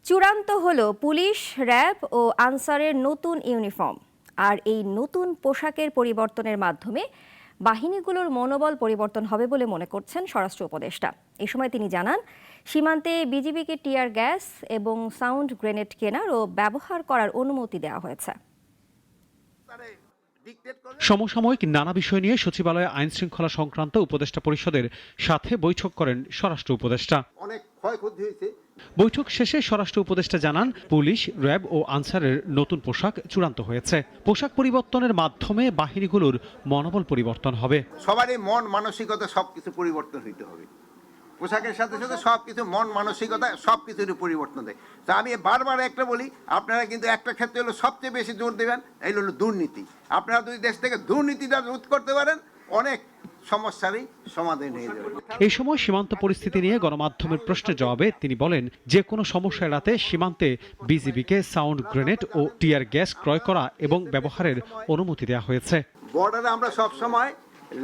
চূড়ান্ত হলো police, RAB ও আনসারের নতুন ইউনিফর্ম। আর এই নতুন পোশাকের পরিবর্তনের মাধ্যমে বাহিনীগুলোর মনোবল পরিবর্তন হবে বলে মনে করছেন স্বরাষ্ট্র উপদেষ্টা। এই সময় তিনি জানান, সীমান্তে বিজিবিকে টিয়ার গ্যাস এবং সাউন্ড গ্রেনেড কেনার ও ব্যবহার করার অনুমতি দেওয়া হয়েছে। সমসাময়িক নানা বিষয় নিয়ে সচিবালয়ে আইন শৃঙ্খলা সংক্রান্ত উপদেষ্টা পরিষদের সাথে বৈঠক করেন স্বরাষ্ট্র উপদেষ্টা। অনেক ক্ষয়ক্ষতি হয়েছে। বৈঠক শেষে স্বরাষ্ট্র উপদেষ্টা জানান, পুলিশ, র্যাব ও আনসারের নতুন পোশাক চূড়ান্ত হয়েছে। পোশাক পরিবর্তনের মাধ্যমে বাহিনীগুলোর মনোবল পরিবর্তন হবে। সবারই মন মানসিকতা সবকিছু পরিবর্তন হইতে হবে। পোশাকের সাথে সাথে সবকিছু মন মানসিকতা সবকিছুরই পরিবর্তন দেয়। তা আমি বারবার একটা বলি, আপনারা কিন্তু একটা ক্ষেত্রে হলো সবচেয়ে বেশি জোর দেবেন, এই হলো দুর্নীতি। আপনারা যদি দেশ থেকে দুর্নীতিটা রোধ করতে পারেন, অনেক সমস্যারই সমাধান হয়ে যাবে। এই সময় সীমান্ত পরিস্থিতি নিয়ে গণমাধ্যমের প্রশ্নের জবাবে তিনি বলেন, যে কোনো সমস্যা এড়াতে সীমান্তে বিজিবিকে সাউন্ড গ্রেনেড ও টিয়ার গ্যাস ক্রয় করা এবং ব্যবহারের অনুমতি দেওয়া হয়েছে। বর্ডারে আমরা সব সময়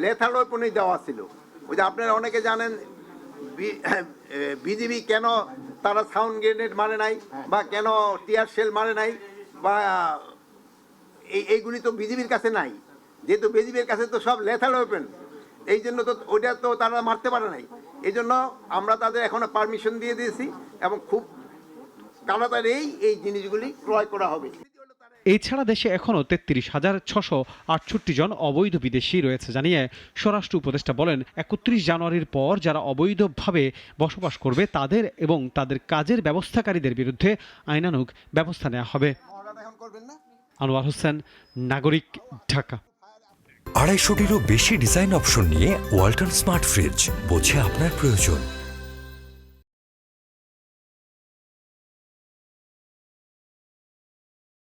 লেথাল ওয়েপনই দেওয়া ছিল। ওই যে আপনারা অনেকে জানেন বিজিবি কেন তারা সাউন্ড গ্রেনেড মানে নাই বা কেন টিয়ার শেল মানে নাই, বা এইগুলি তো বিজিবির কাছে নাই। যেহেতু বিজিবির কাছে তো সব লেথাল ওয়েপন, এই জন্য তো ওইটা তো তারা মারতে পারে নাই। এই জন্য আমরা তাদের এখনো পারমিশন দিয়ে দিয়েছি এবং খুব তাড়াতাড়ি এই জিনিসগুলি ক্রয় করা হবে। এছাড়া দেশে এখনও ৩৩,৬৬৮ জন অবৈধ বিদেশি রয়েছে জানিয়ে স্বরাষ্ট্র উপদেষ্টা বলেন, ৩১ জানুয়ারির পর যারা অবৈধভাবে বসবাস করবে তাদের এবং তাদের কাজের ব্যবস্থাকারীদের বিরুদ্ধে আইনানুগ ব্যবস্থা নেওয়া হবে। আনোয়ার হোসেন, নাগরিক, ঢাকা। ২৫০টিরও বেশি ডিজাইন অপশন নিয়ে ওয়ালটন স্মার্ট ফ্রিজ, বোঝে আপনার প্রয়োজন।